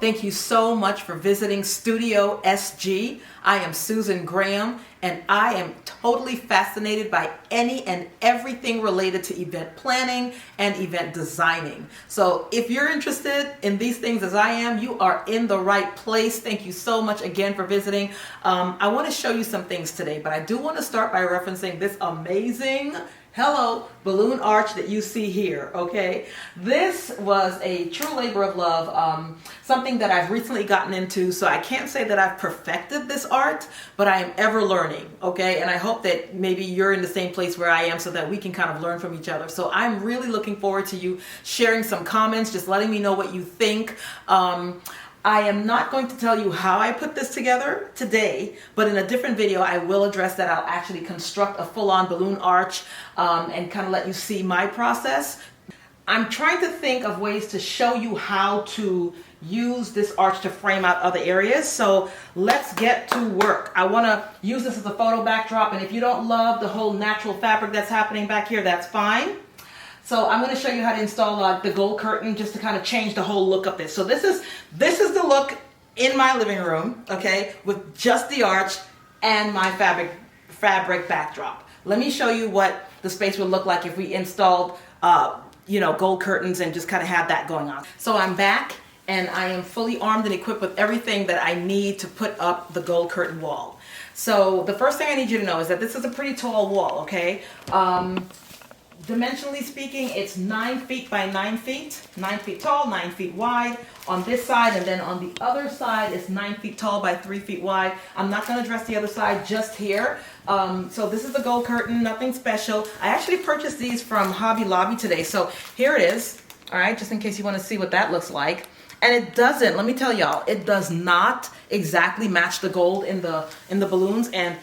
Thank you so much for visiting StudioSG. I am Susan Graham, and I am totally fascinated by any and everything related to event planning and event designing. So if you're interested in these things as I am, you are in the right place. Thank you so much again for visiting. I want to show you some things today, but I do want to start by referencing this amazing balloon arch that you see here, okay? This was a true labor of love, something that I've recently gotten into, so I can't say that I've perfected this art, but I am ever learning, okay? And I hope that maybe you're in the same place where I am so that we can kind of learn from each other. So I'm really looking forward to you sharing some comments, just letting me know what you think. I am not going to tell you how I put this together today, but in a different video I will address that. I'll actually construct a full-on balloon arch and kind of let you see my process. I'm trying to think of ways to show you how to use this arch to frame out other areas. So let's get to work. I want to use this as a photo backdrop, and if you don't love the whole natural fabric that's happening back here, that's fine. So I'm going to show you how to install the gold curtain just to kind of change the whole look of this. So this is the look in my living room, okay, with just the arch and my fabric backdrop. Let me show you what the space would look like if we installed, gold curtains and just kind of have that going on. So I'm back, and I am fully armed and equipped with everything that I need to put up the gold curtain wall. So the first thing I need you to know is that this is a pretty tall wall, okay? Dimensionally speaking, it's 9 feet by 9 feet, 9 feet tall, 9 feet wide on this side, and then on the other side it's 9 feet tall by 3 feet wide. I'm not going to address the other side just here. So this is the gold curtain, nothing special. I actually purchased these from Hobby Lobby today, so here it is, all right, just in case you want to see what that looks like. And it doesn't, let me tell y'all, it does not exactly match the gold in the balloons. And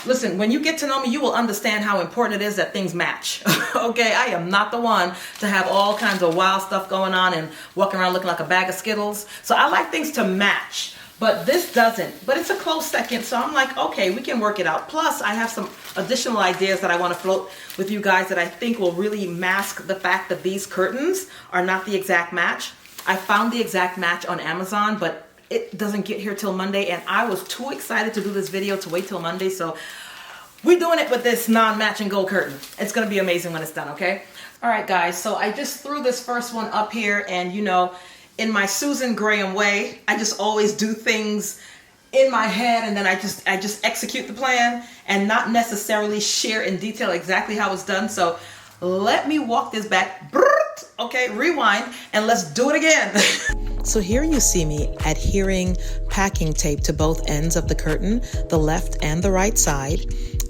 listen, when you get to know me, you will understand how important it is that things match. Okay, I am not the one to have all kinds of wild stuff going on and walking around looking like a bag of Skittles. So I like things to match, but this doesn't. But it's a close second, so I'm like, okay, we can work it out. Plus, I have some additional ideas that I want to float with you guys that I think will really mask the fact that these curtains are not the exact match. I found the exact match on Amazon, but it doesn't get here till Monday, and I was too excited to do this video to wait till Monday, so we're doing it with this non-matching gold curtain. It's gonna be amazing when it's done, okay? All right, guys, so I just threw this first one up here, and in my Susan Graham way, I just always do things in my head, and then I just execute the plan and not necessarily share in detail exactly how it's done. So let me walk this back. Okay, rewind, and let's do it again. So here you see me adhering packing tape to both ends of the curtain, the left and the right side,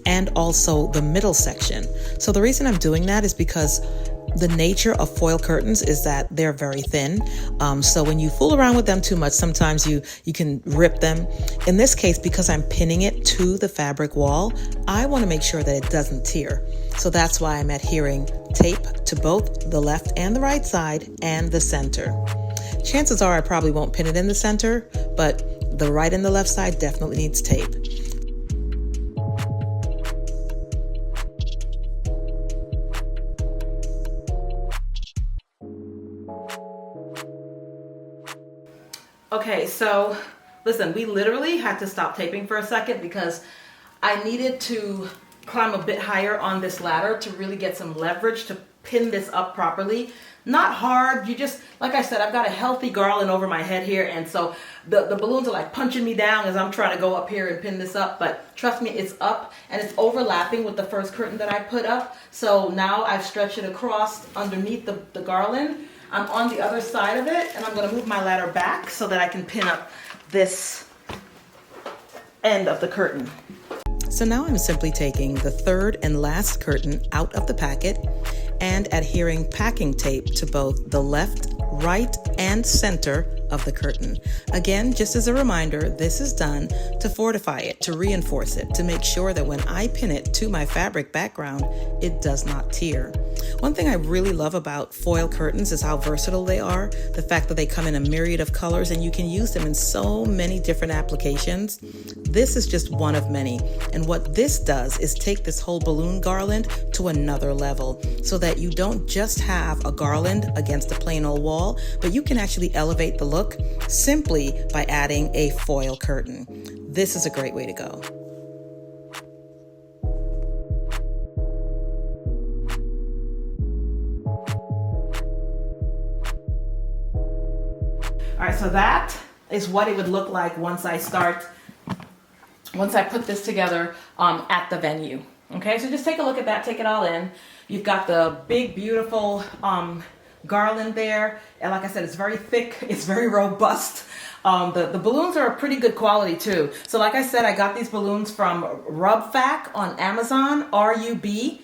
and also the middle section. So the reason I'm doing that is because the nature of foil curtains is that they're very thin. So when you fool around with them too much, sometimes you can rip them. In this case, because I'm pinning it to the fabric wall, I want to make sure that it doesn't tear. So that's why I'm adhering tape to both the left and the right side and the center. Chances are I probably won't pin it in the center, but the right and the left side definitely needs tape. Okay, so listen, we literally had to stop taping for a second because I needed to climb a bit higher on this ladder to really get some leverage to pin this up properly. Not hard, you just, like I said, I've got a healthy garland over my head here, and so the balloons are like punching me down as I'm trying to go up here and pin this up, but trust me, it's up, and it's overlapping with the first curtain that I put up. So now I've stretched it across underneath the garland. I'm on the other side of it, and I'm going to move my ladder back so that I can pin up this end of the curtain. So now I'm simply taking the third and last curtain out of the packet and adhering packing tape to both the left, right, and center of the curtain. Again, just as a reminder, this is done to fortify it, to reinforce it, to make sure that when I pin it to my fabric background, it does not tear. One thing I really love about foil curtains is how versatile they are. The fact that they come in a myriad of colors and you can use them in so many different applications. This is just one of many. And what this does is take this whole balloon garland to another level so that you don't just have a garland against a plain old wall, but you can actually elevate the look simply by adding a foil curtain. This is a great way to go. All right, so that is what it would look like once I put this together at the venue. Okay, so just take a look at that, take it all in. You've got the big, beautiful garland there. And like I said, it's very thick, it's very robust. The balloons are a pretty good quality too. So like I said, I got these balloons from RUBFAC on Amazon, RUBFAC.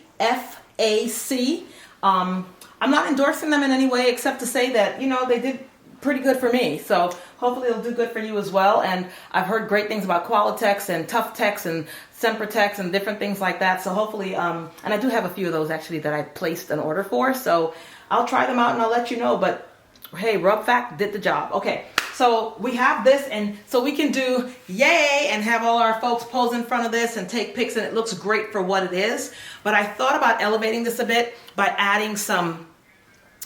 I'm not endorsing them in any way except to say that, you know, they did pretty good for me. So hopefully it'll do good for you as well. And I've heard great things about Qualitex and Toughtex and Sempertex and different things like that. So hopefully, and I do have a few of those actually that I placed an order for. So I'll try them out and I'll let you know. But hey, RUBFAC did the job. Okay, so we have this, and so we can do yay and have all our folks pose in front of this and take pics, and it looks great for what it is. But I thought about elevating this a bit by adding some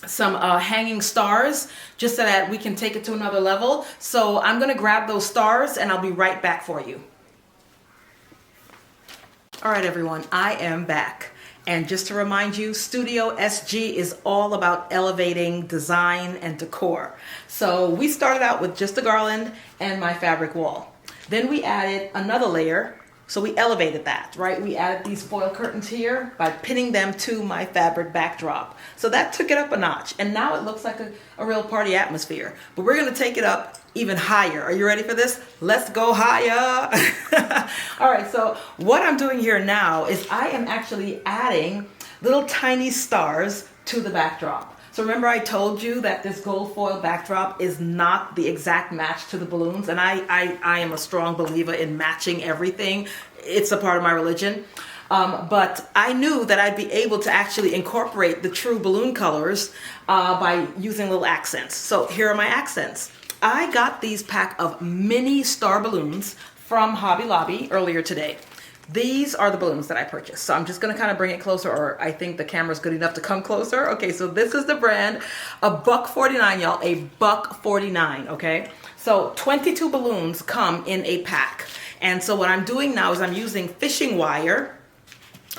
hanging stars just so that we can take it to another level. So I'm gonna grab those stars and I'll be right back for you. All right, everyone, I am back. And just to remind you, StudioSG is all about elevating design and decor. So we started out with just a garland and my fabric wall. Then we added another layer. So we elevated that, right? We added these foil curtains here by pinning them to my fabric backdrop. So that took it up a notch. And now it looks like a real party atmosphere. But we're gonna take it up even higher. Are you ready for this? Let's go higher. All right, so what I'm doing here now is I am actually adding little tiny stars to the backdrop. So remember I told you that this gold foil backdrop is not the exact match to the balloons, and I am a strong believer in matching everything. It's a part of my religion. But I knew that I'd be able to actually incorporate the true balloon colors by using little accents. So here are my accents. I got these pack of mini star balloons from Hobby Lobby earlier today. These are the balloons that I purchased. So I'm just gonna kind of bring it closer, or I think the camera's good enough to come closer. Okay, so this is the brand, $1.49, y'all, $1.49, okay? So 22 balloons come in a pack. And so what I'm doing now is I'm using fishing wire.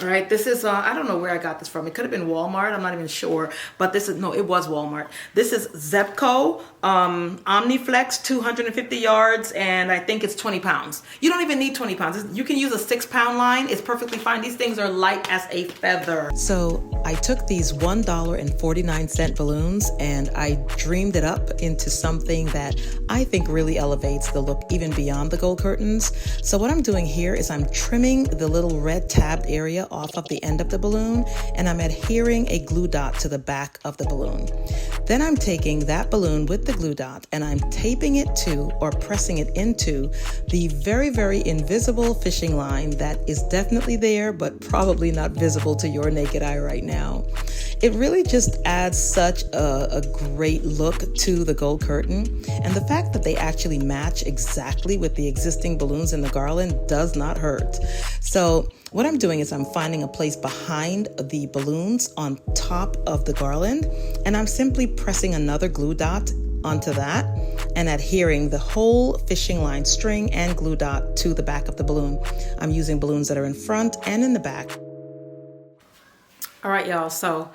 All right, this is, I don't know where I got this from. It could have been Walmart, I'm not even sure. But this is, no, it was Walmart. This is Zepco Omniflex, 250 yards, and I think it's 20 pounds. You don't even need 20 pounds. You can use a 6-pound line. It's perfectly fine. These things are light as a feather. So I took these $1.49 balloons and I dreamed it up into something that I think really elevates the look even beyond the gold curtains. So what I'm doing here is I'm trimming the little red tabbed area off of the end of the balloon, and I'm adhering a glue dot to the back of the balloon. Then I'm taking that balloon with the glue dot and I'm taping it to, or pressing it into, the very, very invisible fishing line that is definitely there, but probably not visible to your naked eye right now. It really just adds such a great look to the gold curtain, and the fact that they actually match exactly with the existing balloons in the garland does not hurt. So what I'm doing is I'm finding a place behind the balloons on top of the garland, and I'm simply pressing another glue dot onto that and adhering the whole fishing line string and glue dot to the back of the balloon. I'm using balloons that are in front and in the back. All right, y'all, so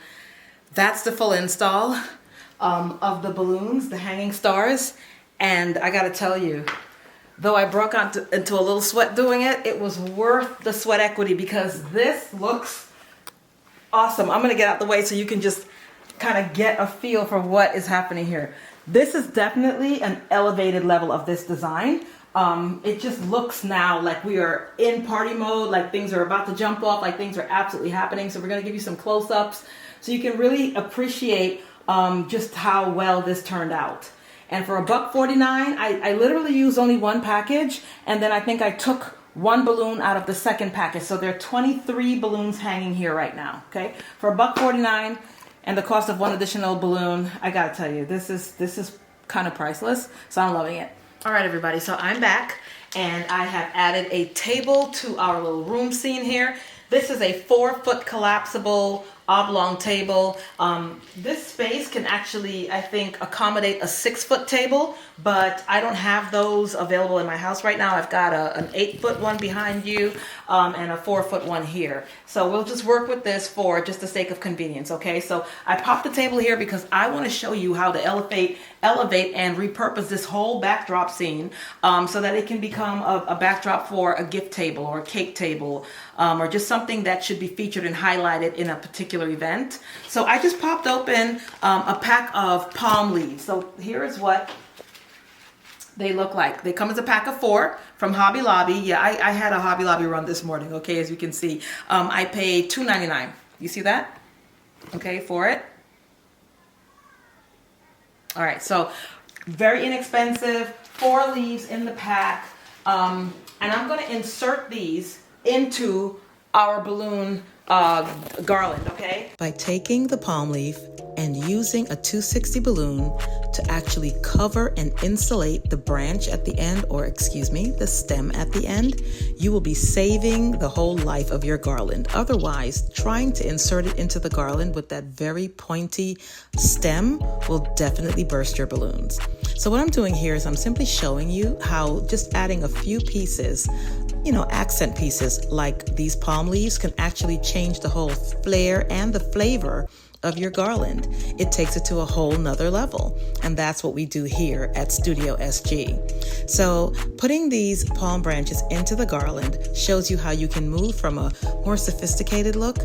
that's the full install of the balloons, the hanging stars, and I gotta tell you, though I broke out into a little sweat doing it, it was worth the sweat equity because this looks awesome. I'm gonna get out the way so you can just kind of get a feel for what is happening here. This is definitely an elevated level of this design. It just looks now like we are in party mode, like things are about to jump off, like things are absolutely happening. So we're gonna give you some close-ups so you can really appreciate just how well this turned out. And for $1.49, I literally used only one package, and then I think I took one balloon out of the second package. So there are 23 balloons hanging here right now, okay? For $1.49 and the cost of one additional balloon, I gotta tell you, this is kind of priceless, so I'm loving it. All right, everybody, so I'm back, and I have added a table to our little room scene here. This is a 4-foot collapsible oblong table. This space can actually, I think, accommodate a 6-foot table, but I don't have those available in my house right now. I've got an 8-foot one behind you and a 4-foot one here. So we'll just work with this for just the sake of convenience, okay? So I popped the table here because I want to show you how to elevate and repurpose this whole backdrop scene so that it can become a backdrop for a gift table or a cake table or just something that should be featured and highlighted in a particular event. So I just popped open a pack of palm leaves. So here is what they look like. They come as a pack of 4 from Hobby Lobby. Yeah, I had a Hobby Lobby run this morning, okay, as you can see. I paid $2.99. You see that? Okay, for it. All right, so very inexpensive, 4 leaves in the pack. And I'm gonna insert these into our balloon garland, okay? By taking the palm leaf and using a 260 balloon to actually cover and insulate the branch at the end, or excuse me, the stem at the end, you will be saving the whole life of your garland. Otherwise, trying to insert it into the garland with that very pointy stem will definitely burst your balloons. So what I'm doing here is I'm simply showing you how just adding a few pieces, you know, accent pieces like these palm leaves can actually change the whole flair and the flavor of your garland. It takes it to a whole nother level. And that's what we do here at StudioSG. So putting these palm branches into the garland shows you how you can move from a more sophisticated look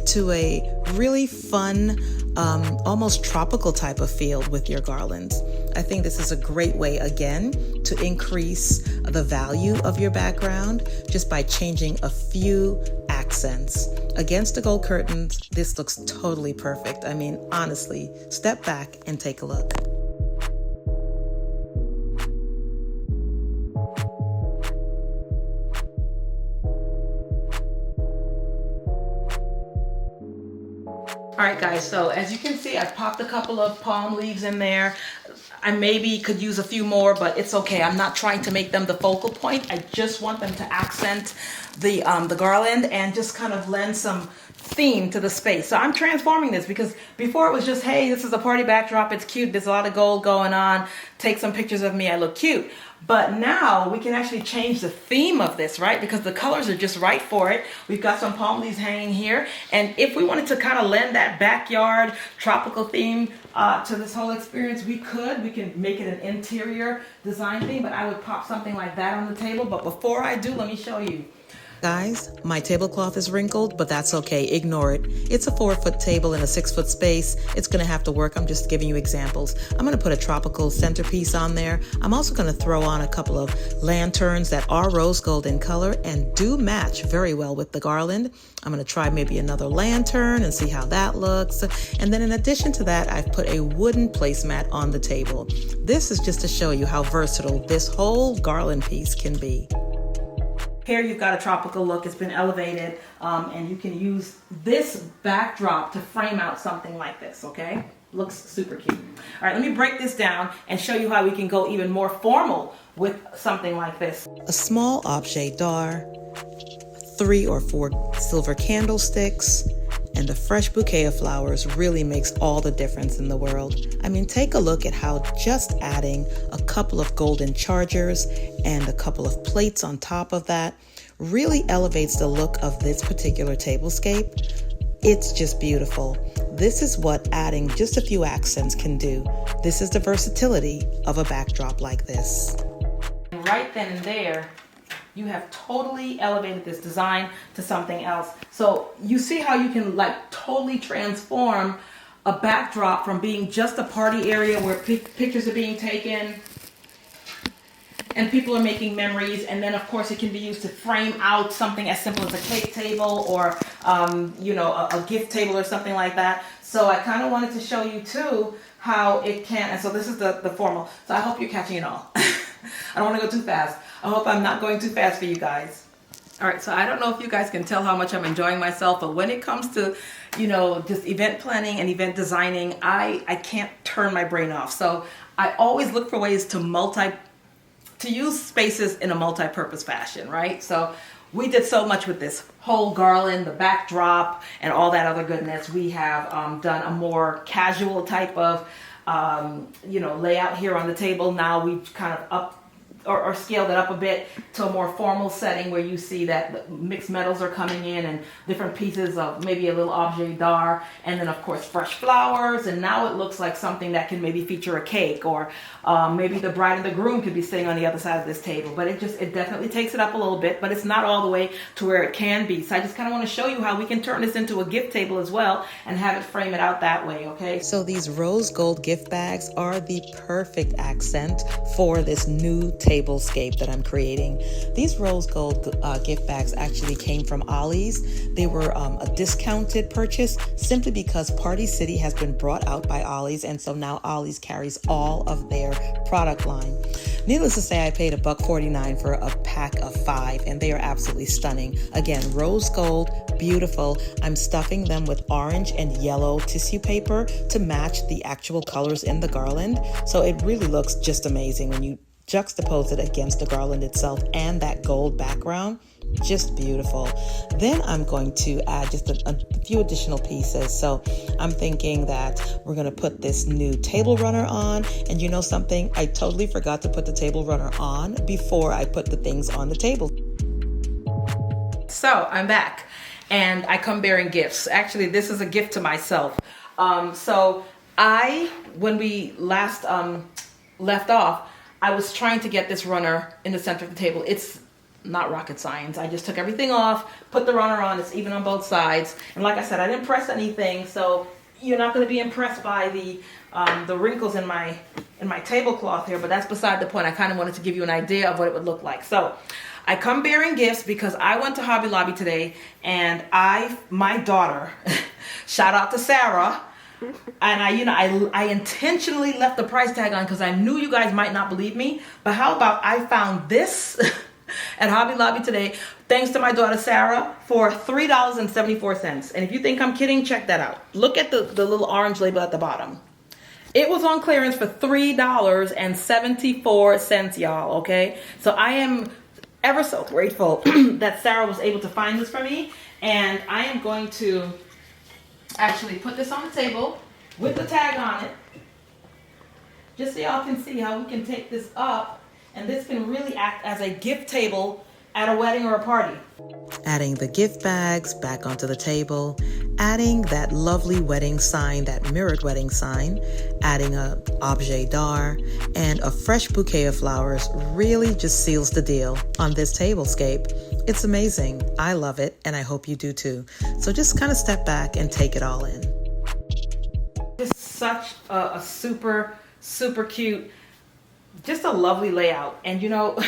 to a really fun, almost tropical type of feel with your garlands. I think this is a great way, again, to increase the value of your background just by changing a few accents. Against the gold curtains, this looks totally perfect. I mean, honestly, step back and take a look. All right, guys, so as you can see, I've popped a couple of palm leaves in there. I maybe could use a few more, but it's okay. I'm not trying to make them the focal point. I just want them to accent the garland and just kind of lend some theme to the space. So I'm transforming this because before it was just, hey, this is a party backdrop. It's cute. There's a lot of gold going on. Take some pictures of me. I look cute. But now we can actually change the theme of this, right? Because the colors are just right for it. We've got some palm leaves hanging here. And if we wanted to kind of lend that backyard tropical theme to this whole experience, we could. We can make it an interior design theme, but I would pop something like that on the table. But before I do, let me show you. Guys, my tablecloth is wrinkled, but that's okay. Ignore it. It's a 4-foot table in a 6-foot space. It's going to have to work. I'm just giving you examples. I'm going to put a tropical centerpiece on there. I'm also going to throw on a couple of lanterns that are rose gold in color and do match very well with the garland. I'm going to try maybe another lantern and see how that looks. And then in addition to that, I've put a wooden placemat on the table. This is just to show you how versatile this whole garland piece can be. Here you've got a tropical look. It's been elevated, and you can use this backdrop to frame out something like this, okay? Looks super cute. All right, let me break this down and show you how we can go even more formal with something like this. A small objet d'art, 3 or 4 silver candlesticks, and a fresh bouquet of flowers really makes all the difference in the world. I mean, take a look at how just adding a couple of golden chargers and a couple of plates on top of that really elevates the look of this particular tablescape. It's just beautiful. This is what adding just a few accents can do. This is the versatility of a backdrop like this. Right then and there, you have totally elevated this design to something else. So you see how you can like totally transform a backdrop from being just a party area where pictures are being taken and people are making memories, and then of course it can be used to frame out something as simple as a cake table or you know, a gift table or something like that. So I kind of wanted to show you too how it can, and so this is the formal. So I hope you're catching it all. I don't want to go too fast. I hope I'm not going too fast for you guys. All right, so I don't know if you guys can tell how much I'm enjoying myself, but when it comes to, you know, just event planning and event designing, I can't turn my brain off. So I always look for ways to use spaces in a multi-purpose fashion, right? So we did so much with this whole garland, the backdrop, and all that other goodness. We have done a more casual type of, you know, layout here on the table. Now we've kind of or scaled it up a bit to a more formal setting where you see that mixed metals are coming in and different pieces of maybe a little objet d'art, and then of course fresh flowers, and now it looks like something that can maybe feature a cake, or maybe the bride and the groom could be sitting on the other side of this table. But it definitely takes it up a little bit, but it's not all the way to where it can be. So I just kind of want to show you how we can turn this into a gift table as well and have it frame it out that way, okay? So these rose gold gift bags are the perfect accent for this new tablescape that I'm creating. These rose gold gift bags actually came from Ollie's. They were a discounted purchase simply because Party City has been brought out by Ollie's, and so now Ollie's carries all of their product line. Needless to say, I paid $1.49 for a pack of 5, and they are absolutely stunning. Again, rose gold, beautiful. I'm stuffing them with orange and yellow tissue paper to match the actual colors in the garland. So it really looks just amazing when you juxtapose it against the garland itself and that gold background. Just beautiful. Then I'm going to add just a few additional pieces. So I'm thinking that we're going to put this new table runner on. And you know something? I totally forgot to put the table runner on before I put the things on the table. So I'm back, and I come bearing gifts. Actually, this is a gift to myself. When we last left off, I was trying to get this runner in the center of the table. It's not rocket science. I just took everything off, put the runner on. It's even on both sides. And like I said, I didn't press anything, so you're not going to be impressed by the wrinkles in my tablecloth here, but that's beside the point. I kind of wanted to give you an idea of what it would look like. So I come bearing gifts because I went to Hobby Lobby today, and my daughter, shout out to Sarah, and I intentionally left the price tag on because I knew you guys might not believe me. But how about I found this at Hobby Lobby today, thanks to my daughter Sarah, for $3.74. And if you think I'm kidding, check that out. Look at the little orange label at the bottom. It was on clearance for $3.74, y'all, okay? So I am ever so grateful that Sarah was able to find this for me. And I am going to actually put this on the table with the tag on it, just so y'all can see how we can take this up, and this can really act as a gift table at a wedding or a party. Adding the gift bags back onto the table, adding that lovely wedding sign, that mirrored wedding sign, adding a objet d'art, and a fresh bouquet of flowers really just seals the deal on this tablescape. It's amazing. I love it, and I hope you do too. So just kind of step back and take it all in. Just such a super, super cute, just a lovely layout. And you know,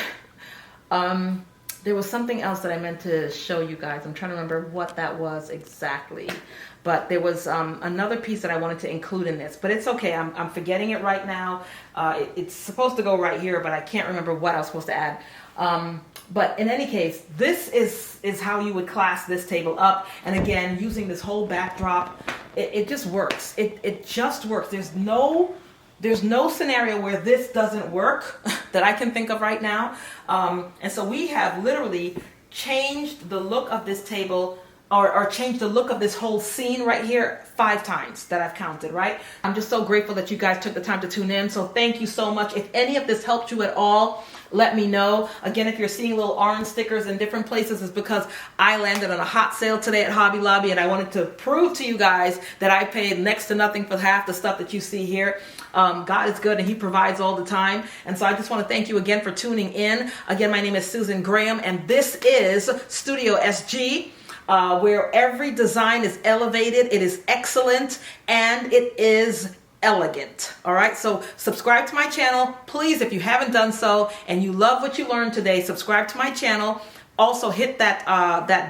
there was something else that I meant to show you guys. I'm trying to remember what that was exactly. But there was another piece that I wanted to include in this. But it's okay. I'm forgetting it right now. It's supposed to go right here, but I can't remember what I was supposed to add. But in any case, this is how you would class this table up. And again, using this whole backdrop, it just works. It just works. There's no scenario where this doesn't work that I can think of right now. And so we have literally changed the look of this table, or changed the look of this whole scene right here 5 times that I've counted, right? I'm just so grateful that you guys took the time to tune in. So thank you so much. If any of this helped you at all, let me know. Again, if you're seeing little orange stickers in different places, it's because I landed on a hot sale today at Hobby Lobby, and I wanted to prove to you guys that I paid next to nothing for half the stuff that you see here. God is good, and He provides all the time. And so I just want to thank you again for tuning in. Again, my name is Susan Graham, and this is Studio SG, where every design is elevated, it is excellent, and it is elegant. All right, so subscribe to my channel, please, if you haven't done so, and you love what you learned today. Subscribe to my channel. Also hit that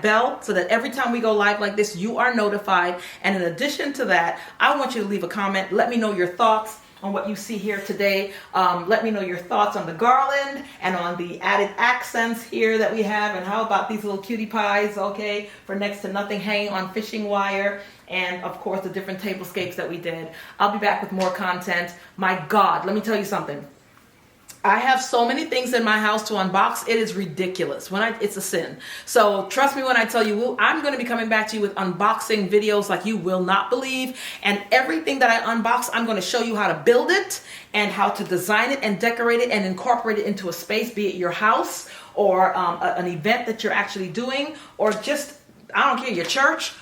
bell so that every time we go live like this, you are notified. And in addition to that, I want you to leave a comment. Let me know your thoughts on what you see here today. Let me know your thoughts on the garland and on the added accents here that we have, and how about these little cutie pies, okay, for next to nothing hanging on fishing wire, and of course the different tablescapes that we did. I'll be back with more content. My God, let me tell you something. I have so many things in my house to unbox. It is ridiculous. It's a sin. So trust me when I tell you, I'm going to be coming back to you with unboxing videos like you will not believe. And everything that I unbox, I'm going to show you how to build it and how to design it and decorate it and incorporate it into a space, be it your house or an event that you're actually doing, or just, I don't care, your church.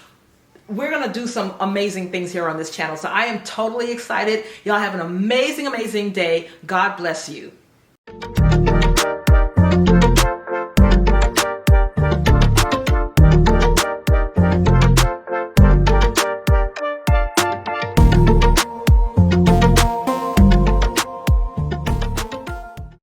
We're going to do some amazing things here on this channel. So I am totally excited. Y'all have an amazing, amazing day. God bless you.